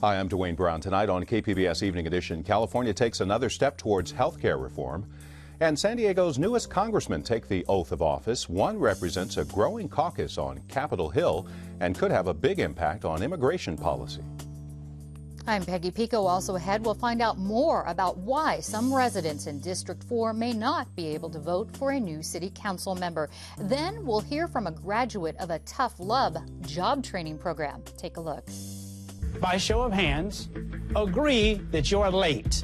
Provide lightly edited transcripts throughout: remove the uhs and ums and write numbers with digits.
Hi, I'm Dwayne Brown. Tonight on KPBS Evening Edition, California takes another step towards health care reform. And San Diego's newest congressmen take the oath of office. One represents a growing caucus on Capitol Hill and could have a big impact on immigration policy. I'm Peggy Pico. Also ahead, we'll find out more about why some residents in District 4 may not be able to vote for a new city council member. Then we'll hear from a graduate of a Tough Love job training program. Take a look. By show of hands, agree that you're late.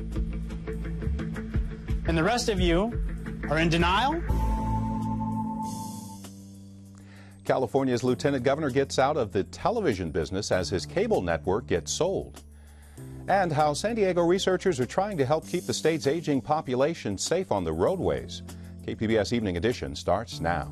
And the rest of you are in denial? California's lieutenant governor gets out of the television business as his cable network gets sold. And how San Diego researchers are trying to help keep the state's aging population safe on the roadways. KPBS Evening Edition starts now.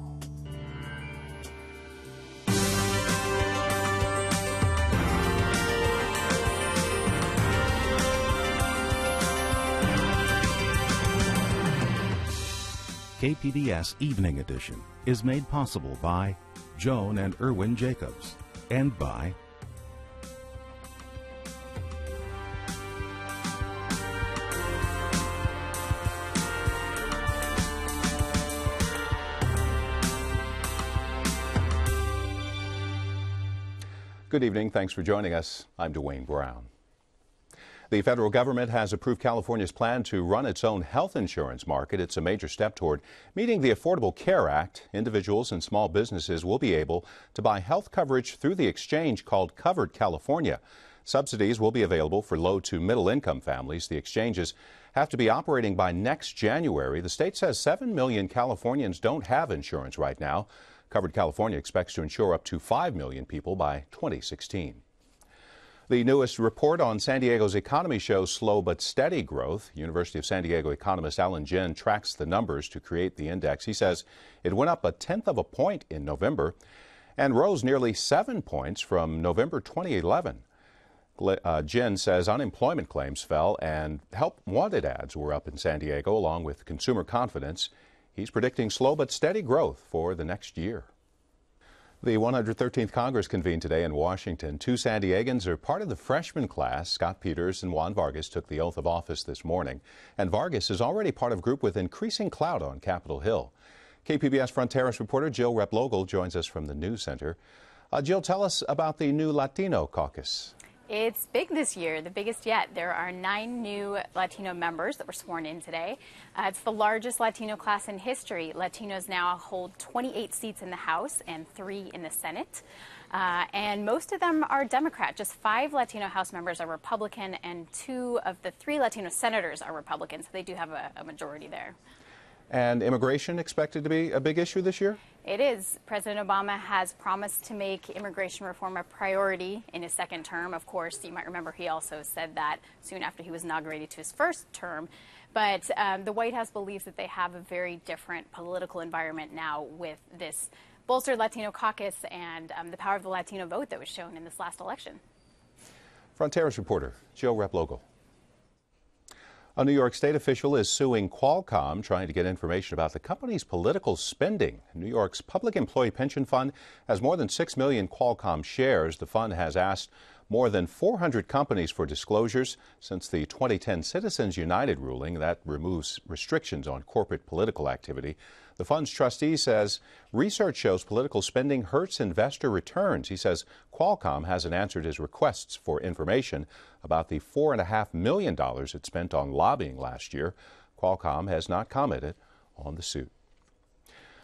KPBS Evening Edition is made possible by Joan and Erwin Jacobs and by Good evening. Thanks for joining us. I'm Dwayne Brown. The federal government has approved California's plan to run its own health insurance market. It's a major step toward meeting the Affordable Care Act. Individuals and small businesses will be able to buy health coverage through the exchange called Covered California. Subsidies will be available for low to middle income families. The exchanges have to be operating by next January. The state says 7 million Californians don't have insurance right now. Covered California expects to insure up to 5 million people by 2016. The newest report on San Diego's economy shows slow but steady growth. University of San Diego economist Alan Ginn tracks the numbers to create the index. He says it went up 1/10 of a point in November and rose nearly 7 points from November 2011. Ginn says unemployment claims fell and help wanted ads were up in San Diego along with consumer confidence. He's predicting slow but steady growth for the next year. The 113th Congress convened today in Washington. Two San Diegans are part of the freshman class. Scott Peters and Juan Vargas took the oath of office this morning. And Vargas is already part of a group with increasing clout on Capitol Hill. KPBS Fronteras reporter Jill Replogle joins us from the News Center. Jill, tell us about the new Latino caucus. It's big this year, the biggest yet. There are 9 new Latino members that were sworn in today. It's the largest Latino class in history. Latinos now hold 28 seats in the House and 3 in the Senate. And most of them are Democrat. Just 5 Latino House members are Republican, and 2 of the 3 Latino senators are Republican, so they do have a majority there. And immigration expected to be a big issue this year? It is. President Obama has promised to make immigration reform a priority in his second term. Of course, you might remember he also said that soon after he was inaugurated to his first term. But the White House believes that they have a very different political environment now with this bolstered Latino caucus and the power of the Latino vote that was shown in this last election. Fronteras reporter Jill Replogle. A New York State official is suing Qualcomm, trying to get information about the company's political spending. New York's Public Employee Pension Fund has more than 6 million Qualcomm shares. The fund has asked more than 400 companies for disclosures since the 2010 Citizens United ruling that removes restrictions on corporate political activity. The fund's trustee says research shows political spending hurts investor returns. He says Qualcomm hasn't answered his requests for information about the $4.5 million it spent on lobbying last year. Qualcomm has not commented on the suit.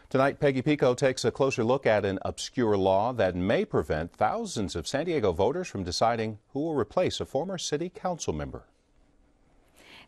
Tonight, Peggy Pico takes a closer look at an obscure law that may prevent thousands of San Diego voters from deciding who will replace a former city council member.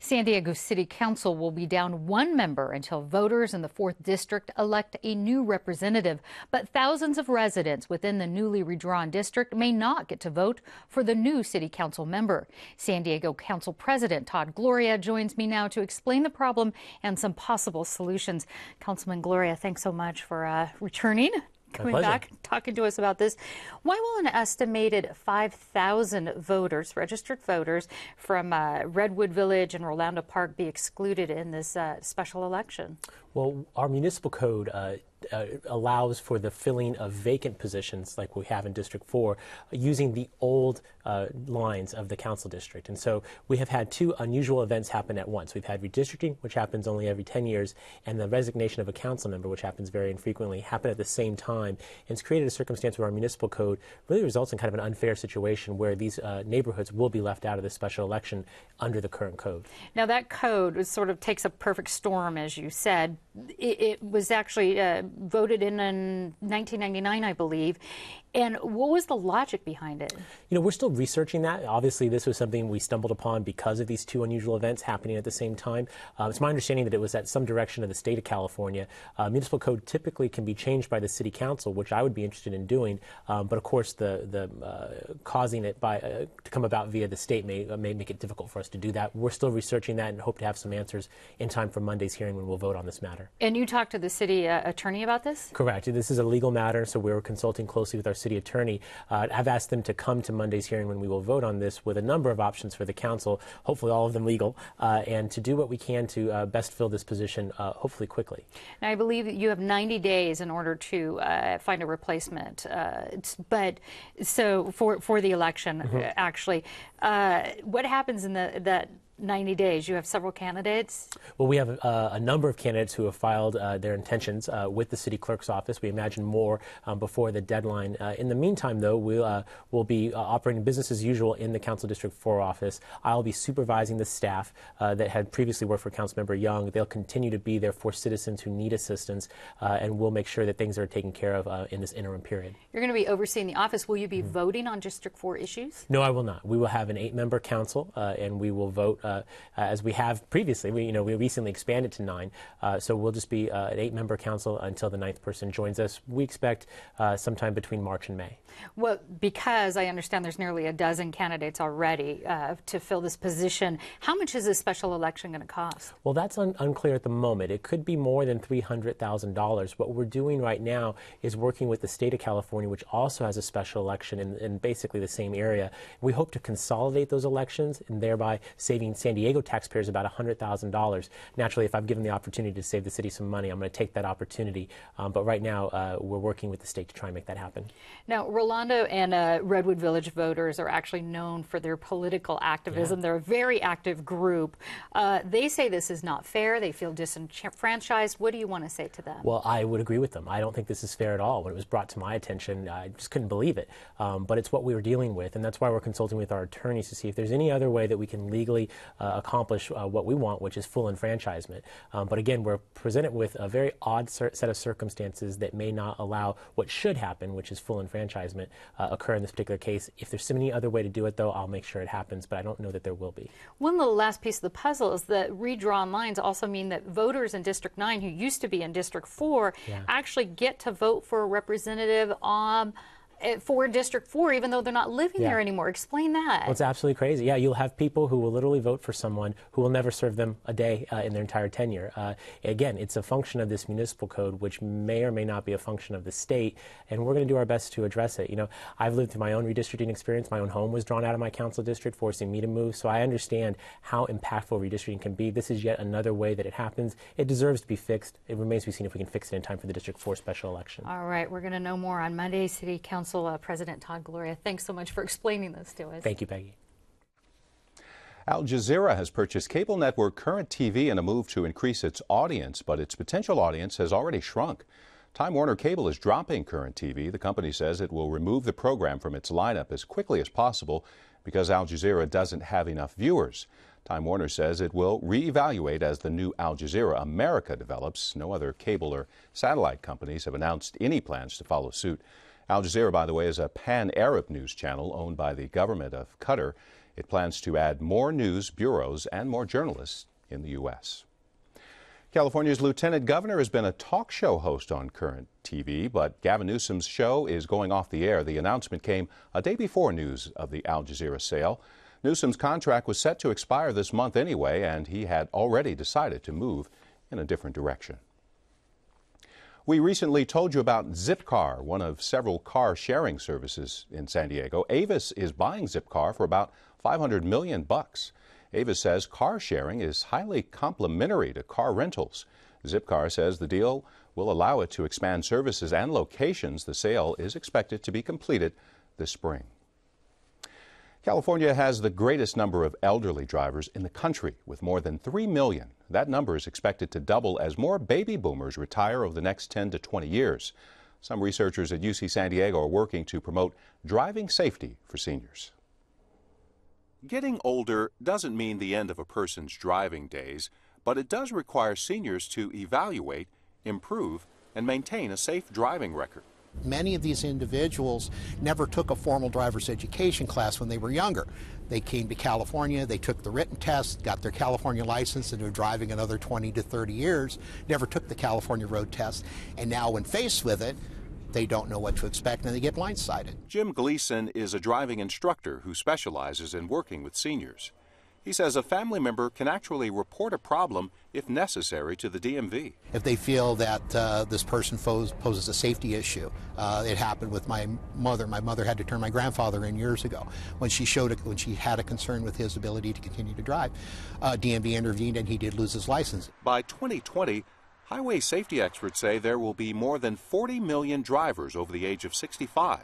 San Diego City Council will be down 1 member until voters in the 4th District elect a new representative. But thousands of residents within the newly redrawn district may not get to vote for the new City Council member. San Diego Council President Todd Gloria joins me now to explain the problem and some possible solutions. Councilman Gloria, thanks so much for returning. Coming back, talking to us about this. Why will an estimated 5,000 voters, registered voters, from Redwood Village and Rolando Park be excluded in this special election? Well, our municipal code allows for the filling of vacant positions like we have in District 4 using the old lines of the council district. And so we have had two unusual events happen at once. We've had redistricting, which happens only every 10 years, and the resignation of a council member, which happens very infrequently, happen at the same time. And it's created a circumstance where our municipal code really results in kind of an unfair situation where these neighborhoods will be left out of this special election under the current code. Now, that code sort of takes a perfect storm, as you said. It was actually voted in 1999, I believe. And what was the logic behind it? You know, we're still researching that. Obviously, this was something we stumbled upon because of these two unusual events happening at the same time. It's my understanding that it was at some direction of the state of California. Municipal code typically can be changed by the city council, which I would be interested in doing. But of course, the causing it to come about via the state may make it difficult for us to do that. We're still researching that and hope to have some answers in time for Monday's hearing when we'll vote on this matter. And you talked to the city attorney about this? Correct. This is a legal matter, so we're consulting closely with our city attorney. I've asked them to come to Monday's hearing when we will vote on this with a number of options for the council, hopefully all of them legal, and to do what we can to best fill this position, hopefully quickly. Now, I believe that you have 90 days in order to find a replacement, but so for the election, actually. What happens in that 90 days? You have several candidates? Well, we have a number of candidates who have filed their intentions with the city clerk's office. We imagine more before the deadline. In the meantime, though, we'll be operating business as usual in the Council District 4 office. I'll be supervising the staff that had previously worked for Councilmember Young. They'll continue to be there for citizens who need assistance, and we'll make sure that things are taken care of in this interim period. You're going to be overseeing the office. Will you be voting on District 4 issues? No, I will not. We will have an 8-member council, and we will vote as we have previously. We recently expanded to 9, so we'll just be an 8-member council until the 9th person joins us. We expect sometime between March and May. Well, because I understand there's nearly a dozen candidates already to fill this position, how much is this special election going to cost? Well, that's unclear at the moment. It could be more than $300,000. What we're doing right now is working with the state of California, which also has a special election in basically the same area. We hope to consolidate those elections and thereby saving San Diego taxpayers about $100,000. Naturally, if I'm given the opportunity to save the city some money, I'm going to take that opportunity. But right now, we're working with the state to try and make that happen. Now, Rolando and Redwood Village voters are actually known for their political activism. Yeah. They're a very active group. They say this is not fair. They feel disenfranchised. What do you want to say to them? Well, I would agree with them. I don't think this is fair at all. When it was brought to my attention, I just couldn't believe it. But it's what we were dealing with, and that's why we're consulting with our attorneys to see if there's any other way that we can legally accomplish what we want, which is full enfranchisement. But again, we're presented with a very odd set of circumstances that may not allow what should happen, which is full enfranchisement, occur in this particular case. If there's any other way to do it, though, I'll make sure it happens, but I don't know that there will be. One little last piece of the puzzle is that redrawn lines also mean that voters in District 9 who used to be in District 4 actually get to vote for a representative for District 4, even though they're not living there anymore. Explain that. Well, it's absolutely crazy. Yeah, you'll have people who will literally vote for someone who will never serve them a day in their entire tenure. Again, it's a function of this municipal code, which may or may not be a function of the state, and we're going to do our best to address it. You know, I've lived through my own redistricting experience. My own home was drawn out of my council district, forcing me to move, so I understand how impactful redistricting can be. This is yet another way that it happens. It deserves to be fixed. It remains to be seen if we can fix it in time for the District 4 special election. All right, we're going to know more on Monday. City Council President Todd Gloria, thanks so much for explaining this to us. Thank you, Peggy. Al Jazeera has purchased cable network Current TV in a move to increase its audience, but its potential audience has already shrunk. Time Warner Cable is dropping Current TV. The company says it will remove the program from its lineup as quickly as possible because Al Jazeera doesn't have enough viewers. Time Warner says it will reevaluate as the new Al Jazeera America develops. No other cable or satellite companies have announced any plans to follow suit. Al Jazeera, by the way, is a pan-Arab news channel owned by the government of Qatar. It plans to add more news bureaus and more journalists in the U.S. California's lieutenant governor has been a talk show host on Current TV, but Gavin Newsom's show is going off the air. The announcement came a day before news of the Al Jazeera sale. Newsom's contract was set to expire this month anyway, and he had already decided to move in a different direction. We recently told you about Zipcar, one of several car sharing services in San Diego. Avis is buying Zipcar for about $500 million. Avis says car sharing is highly complementary to car rentals. Zipcar says the deal will allow it to expand services and locations. The sale is expected to be completed this spring. California has the greatest number of elderly drivers in the country, with more than 3 million. That number is expected to double as more baby boomers retire over the next 10 to 20 years. Some researchers at UC San Diego are working to promote driving safety for seniors. Getting older doesn't mean the end of a person's driving days, but it does require seniors to evaluate, improve, and maintain a safe driving record. Many of these individuals never took a formal driver's education class when they were younger. They came to California, they took the written test, got their California license, and are driving another 20 to 30 years, never took the California road test, and now when faced with it, they don't know what to expect and they get blindsided. Jim Gleason is a driving instructor who specializes in working with seniors. He says a family member can actually report a problem if necessary to the DMV. If they feel that this person poses a safety issue, it happened with my mother. My mother had to turn my grandfather in years ago when she had a concern with his ability to continue to drive. DMV intervened and he did lose his license. By 2020, highway safety experts say there will be more than 40 million drivers over the age of 65.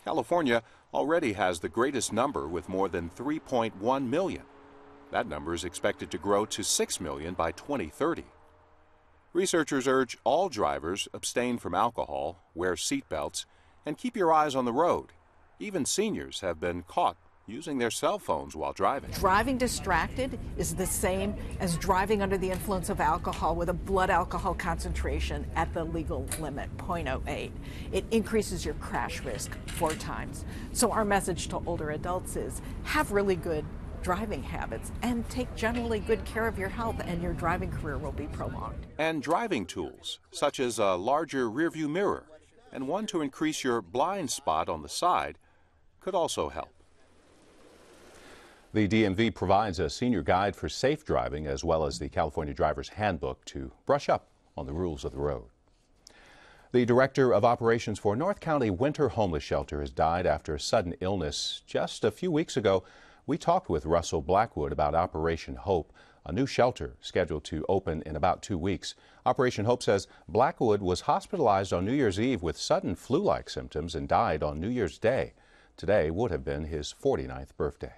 California already has the greatest number with more than 3.1 million. That number is expected to grow to 6 million by 2030. Researchers urge all drivers abstain from alcohol, wear seatbelts, and keep your eyes on the road. Even seniors have been caught using their cell phones while driving. Driving distracted is the same as driving under the influence of alcohol with a blood alcohol concentration at the legal limit, 0.08. It increases your crash risk 4 times. So our message to older adults is have really good driving habits and take generally good care of your health, and your driving career will be prolonged. And driving tools, such as a larger rearview mirror and one to increase your blind spot on the side, could also help. The DMV provides a senior guide for safe driving as well as the California Driver's Handbook to brush up on the rules of the road. The director of operations for North County Winter Homeless Shelter has died after a sudden illness just a few weeks ago. We talked with Russell Blackwood about Operation Hope, a new shelter scheduled to open in about 2 weeks. Operation Hope says Blackwood was hospitalized on New Year's Eve with sudden flu-like symptoms and died on New Year's Day. Today would have been his 49th birthday.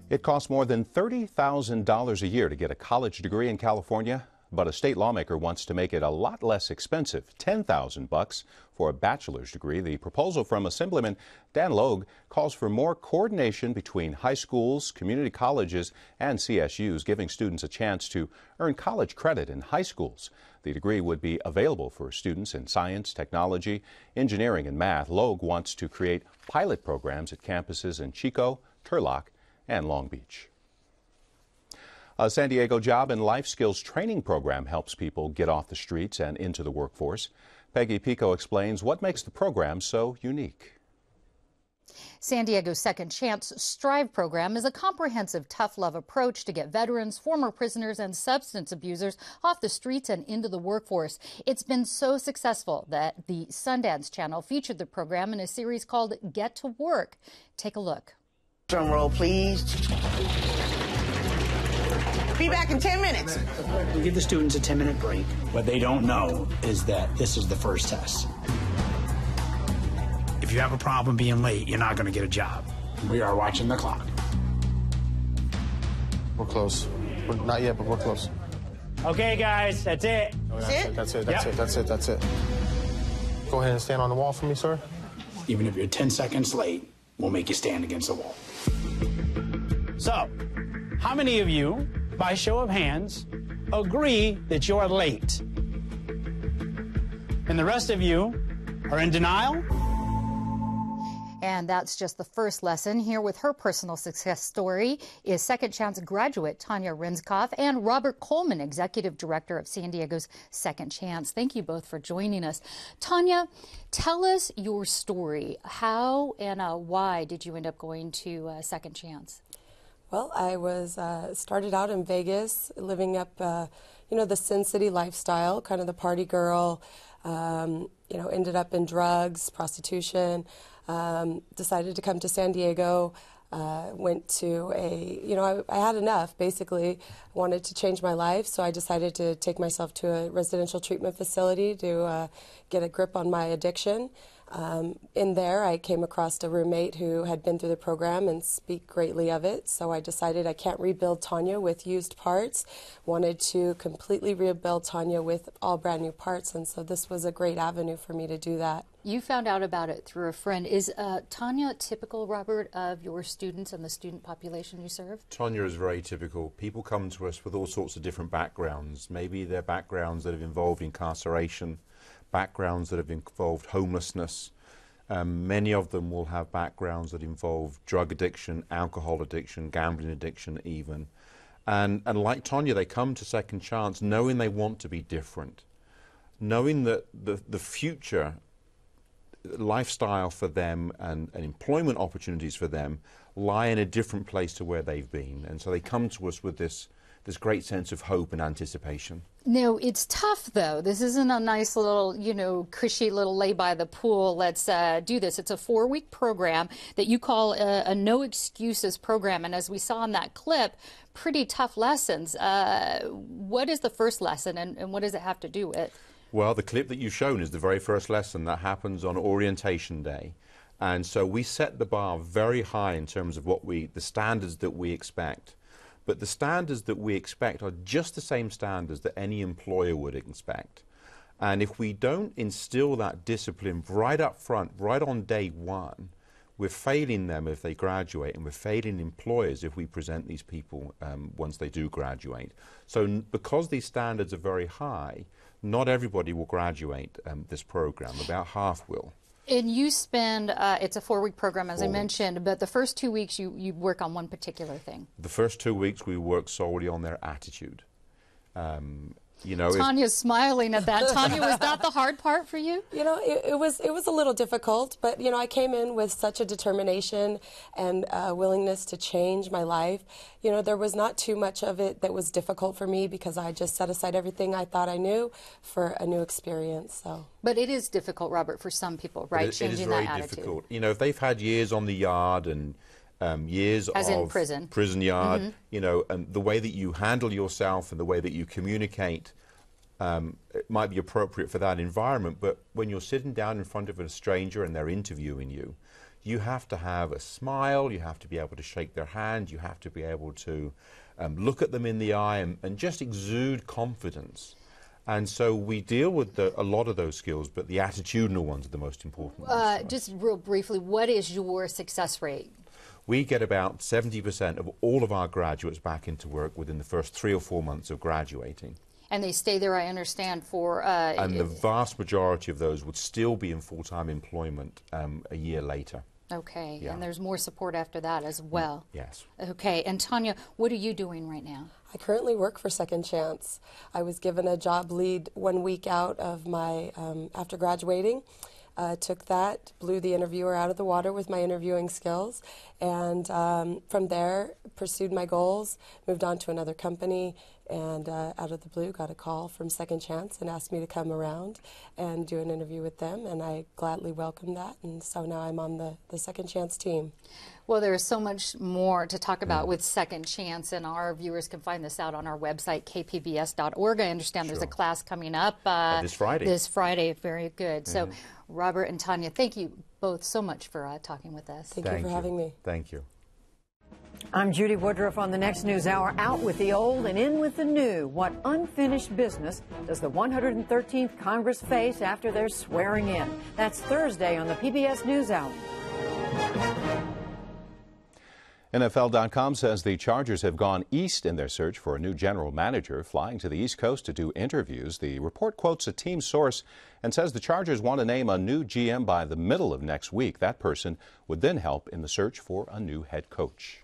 It costs more than $30,000 a year to get a college degree in California, but a state lawmaker wants to make it a lot less expensive, $10,000 for a bachelor's degree. The proposal from Assemblyman Dan Logue calls for more coordination between high schools, community colleges, and CSUs, giving students a chance to earn college credit in high schools. The degree would be available for students in science, technology, engineering, and math. Logue wants to create pilot programs at campuses in Chico, Turlock, and Long Beach. A San Diego Job and Life Skills Training Program helps people get off the streets and into the workforce. Peggy Pico explains what makes the program so unique. San Diego's Second Chance Strive program is a comprehensive tough love approach to get veterans, former prisoners, and substance abusers off the streets and into the workforce. It's been so successful that the Sundance Channel featured the program in a series called Get to Work. Take a look. Drum roll, please. Be back in 10 minutes. We give the students a 10-minute break. What they don't know is that this is the first test. If you have a problem being late, you're not going to get a job. We are watching the clock. We're close. We're not yet, but we're close. Okay, guys, that's it. That's it. Go ahead and stand on the wall for me, sir. Even if you're 10 seconds late, we'll make you stand against the wall. So, how many of you, by show of hands, agree that you're late? And the rest of you are in denial? And that's just the first lesson. Here with her personal success story is Second Chance graduate Tanya Rinskoff and Robert Coleman, Executive Director of San Diego's Second Chance. Thank you both for joining us. Tanya, tell us your story. How and why did you end up going to Second Chance? Well, I was started out in Vegas, living up, the Sin City lifestyle, kind of the party girl. Ended up in drugs, prostitution. Decided to come to San Diego. went to I had enough, basically. Wanted to change my life, so I decided to take myself to a residential treatment facility to get a grip on my addiction. In there, I came across a roommate who had been through the program and speak greatly of it, so I decided I can't rebuild Tanya with used parts. Wanted to completely rebuild Tanya with all brand new parts, and so this was a great avenue for me to do that. You found out about it through a friend. Is Tanya typical, Robert, of your students and the student population you serve? Tanya is very typical. People come to us with all sorts of different backgrounds. Maybe they're backgrounds that have involved incarceration, backgrounds that have involved homelessness. Many of them will have backgrounds that involve drug addiction, alcohol addiction, gambling addiction even. And like Tanya, they come to Second Chance knowing they want to be different, knowing that the future lifestyle for them and employment opportunities for them lie in a different place to where they've been. And so they come to us with this great sense of hope and anticipation. No, it's tough, though. This isn't a nice little, cushy little lay by the pool, let's do this. It's a 4-week program that you call a no excuses program. And as we saw in that clip, pretty tough lessons. What is the first lesson and what does it have to do with? Well, the clip that you've shown is the very first lesson that happens on orientation day. And so we set the bar very high in terms of the standards that we expect. But the standards that we expect are just the same standards that any employer would expect. And if we don't instill that discipline right up front, right on day one, we're failing them if they graduate, and we're failing employers if we present these people once they do graduate. So because these standards are very high, not everybody will graduate this program. About half will. And you spend, it's a 4-week program, as I mentioned, but the first 2 weeks you work on one particular thing. The first 2 weeks we work solely on their attitude. Tanya's smiling at that. Tanya, was that the hard part for you? It was a little difficult, but I came in with such a determination and willingness to change my life. There was not too much of it that was difficult for me because I just set aside everything I thought I knew for a new experience. So. But it is difficult, Robert, for some people, right? Changing that attitude. It is very difficult. If they've had years on the yard and years as of in prison yard, and the way that you handle yourself and the way that you communicate, it might be appropriate for that environment, but when you're sitting down in front of a stranger and they're interviewing you, you have to have a smile, you have to be able to shake their hand, you have to be able to look at them in the eye and just exude confidence. And so we deal with a lot of those skills, but the attitudinal ones are the most important ones. Just real briefly, what is your success rate? We get about 70% of all of our graduates back into work within the first 3 or 4 months of graduating. And they stay there, I understand, for... and the vast majority of those would still be in full-time employment a year later. Okay, yeah. And there's more support after that as well. Yes. Okay, and Tanya, what are you doing right now? I currently work for Second Chance. I was given a job lead 1 week out of my, after graduating. Took that, blew the interviewer out of the water with my interviewing skills, and from there pursued my goals, moved on to another company, and out of the blue got a call from Second Chance and asked me to come around and do an interview with them, and I gladly welcomed that, and so now I'm on the Second Chance team. Well, there is so much more to talk about with Second Chance, and our viewers can find this out on our website, kpbs.org. I understand there's a class coming up this Friday. This Friday, very good. So, Robert and Tanya, thank you both so much for talking with us. Thank you for having me. Thank you. I'm Judy Woodruff on the Next News Hour. Out with the old and in with the new. What unfinished business does the 113th Congress face after their swearing in? That's Thursday on the PBS NewsHour. NFL.com says the Chargers have gone east in their search for a new general manager, flying to the East Coast to do interviews. The report quotes a team source and says the Chargers want to name a new GM by the middle of next week. That person would then help in the search for a new head coach.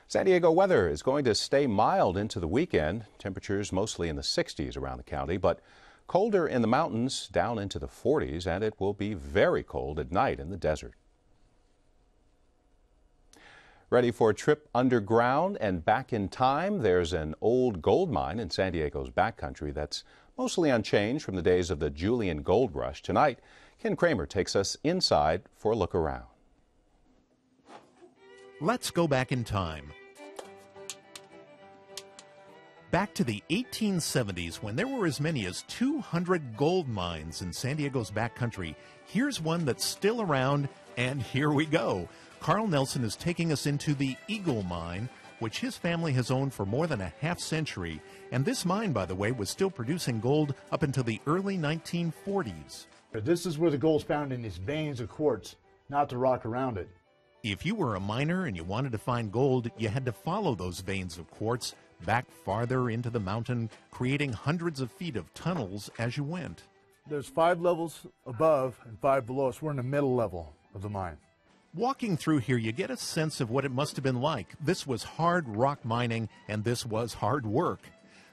San Diego weather is going to stay mild into the weekend. Temperatures mostly in the 60s around the county, but colder in the mountains, down into the 40s, and it will be very cold at night in the desert. Ready for a trip underground and back in time? There's an old gold mine in San Diego's Backcountry that's mostly unchanged from the days of the Julian Gold Rush. Tonight, Ken Kramer takes us inside for a look around. Let's go back in time. Back to the 1870s, when there were as many as 200 gold mines in San Diego's backcountry. Here's one that's still around, and here we go. Carl Nelson is taking us into the Eagle Mine, which his family has owned for more than a half-century. And this mine, by the way, was still producing gold up until the early 1940s. This is where the gold's found, in these veins of quartz, not the rock around it. If you were a miner and you wanted to find gold, you had to follow those veins of quartz back farther into the mountain, creating hundreds of feet of tunnels as you went. There's 5 levels above and 5 below us. We're in the middle level of the mine. Walking through here, you get a sense of what it must have been like. This was hard rock mining, and this was hard work.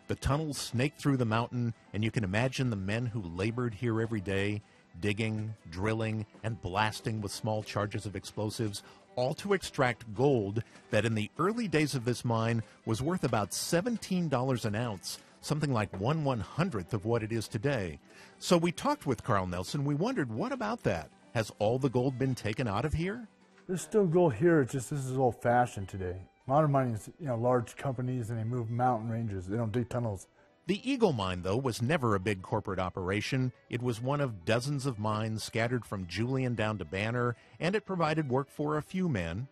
The tunnels snaked through the mountain, and you can imagine the men who labored here every day, digging, drilling, and blasting with small charges of explosives, all to extract gold that in the early days of this mine was worth about $17 an ounce, something like 1/100th of what it is today. So we talked with Carl Nelson. We wondered, what about that? Has all the gold been taken out of here? There's still gold here. It's just this is old-fashioned today. Modern mining is, large companies, and they move mountain ranges. They don't dig tunnels. The Eagle Mine, though, was never a big corporate operation. It was one of dozens of mines scattered from Julian down to Banner, and it provided work for a few men.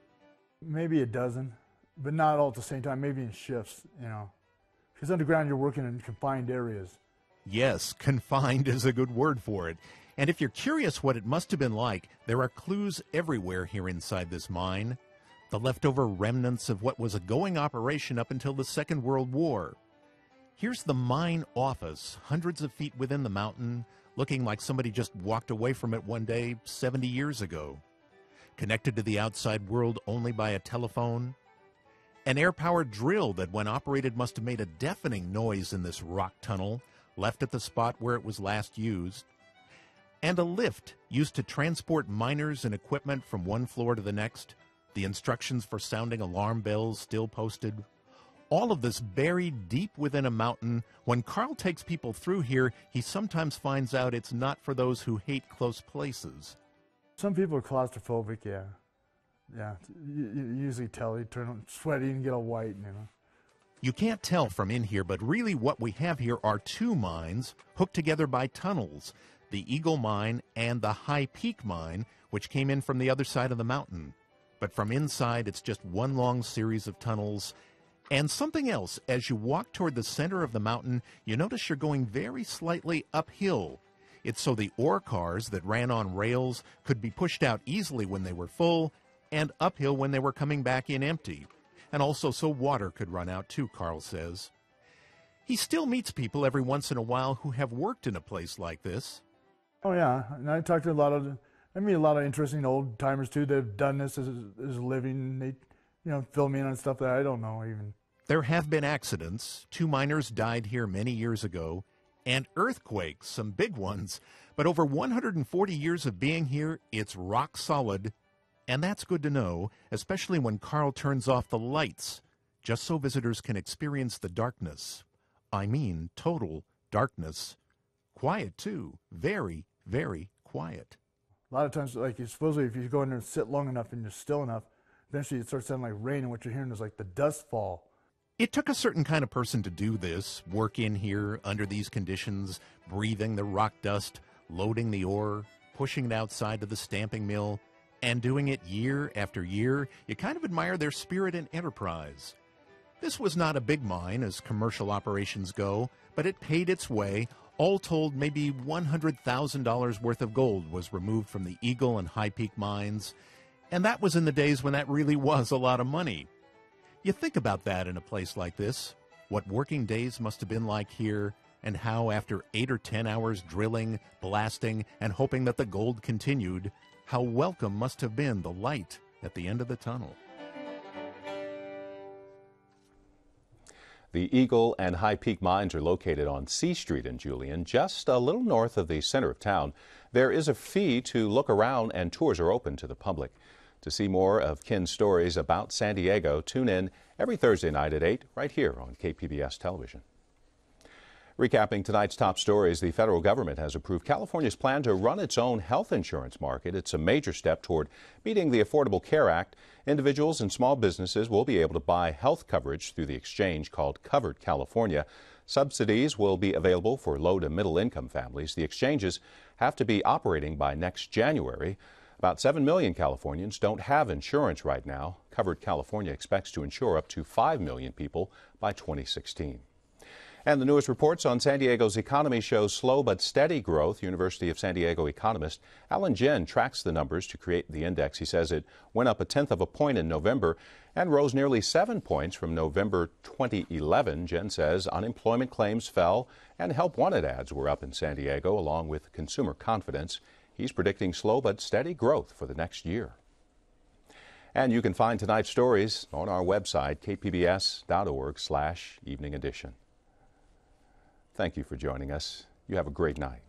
Maybe a dozen, but not all at the same time, maybe in shifts, Because underground, you're working in confined areas. Yes, confined is a good word for it. And if you're curious what it must have been like, there are clues everywhere here inside this mine. The leftover remnants of what was a going operation up until the Second World War. Here's the mine office, hundreds of feet within the mountain, looking like somebody just walked away from it one day 70 years ago. Connected to the outside world only by a telephone. An air-powered drill that, when operated, must have made a deafening noise in this rock tunnel, left at the spot where it was last used. And a lift used to transport miners and equipment from one floor to the next. The instructions for sounding alarm bells still posted. All of this buried deep within a mountain. When Carl takes people through here, he sometimes finds out it's not for those who hate close places. Some people are claustrophobic, yeah. Yeah, you usually tell. You turn sweaty and get all white, You can't tell from in here, but really what we have here are 2 mines hooked together by tunnels. The Eagle Mine and the High Peak Mine, which came in from the other side of the mountain. But from inside, it's just one long series of tunnels. And something else, as you walk toward the center of the mountain, you notice you're going very slightly uphill. It's so the ore cars that ran on rails could be pushed out easily when they were full, and uphill when they were coming back in empty. And also so water could run out too, Carl says. He still meets people every once in a while who have worked in a place like this. Oh yeah, and I talk to I meet a lot of interesting old timers too that have done this as a living. They fill me in on stuff that I don't know even. There have been accidents. 2 miners died here many years ago. And earthquakes, some big ones. But over 140 years of being here, it's rock solid. And that's good to know, especially when Carl turns off the lights, just so visitors can experience the darkness. I mean, total darkness. Quiet, too. Very, very quiet. A lot of times, supposedly if you go in there and sit long enough and you're still enough, eventually it starts sounding like rain, and what you're hearing is like the dust fall. It took a certain kind of person to do this, work in here under these conditions, breathing the rock dust, loading the ore, pushing it outside to the stamping mill, and doing it year after year. You kind of admire their spirit and enterprise. This was not a big mine as commercial operations go, but it paid its way. All told, maybe $100,000 worth of gold was removed from the Eagle and High Peak mines, and that was in the days when that really was a lot of money. You think about that in a place like this, what working days must have been like here, and how after 8 or 10 hours drilling, blasting, and hoping that the gold continued, how welcome must have been the light at the end of the tunnel. The Eagle and High Peak mines are located on C Street in Julian, just a little north of the center of town. There is a fee to look around, and tours are open to the public. To see more of Ken's stories about San Diego, tune in every Thursday night at 8 right here on KPBS Television. Recapping tonight's top stories, the federal government has approved California's plan to run its own health insurance market. It's a major step toward meeting the Affordable Care Act. Individuals and small businesses will be able to buy health coverage through the exchange called Covered California. Subsidies will be available for low to middle income families. The exchanges have to be operating by next January. About 7 million Californians don't have insurance right now. Covered California expects to insure up to 5 million people by 2016. And the newest reports on San Diego's economy show slow but steady growth. University of San Diego economist Alan Jin tracks the numbers to create the index. He says it went up 1/10 of a point in November and rose nearly 7 points from November 2011. Jin says unemployment claims fell and help wanted ads were up in San Diego, along with consumer confidence. He's predicting slow but steady growth for the next year. And you can find tonight's stories on our website, kpbs.org/evening edition. Thank you for joining us. You have a great night.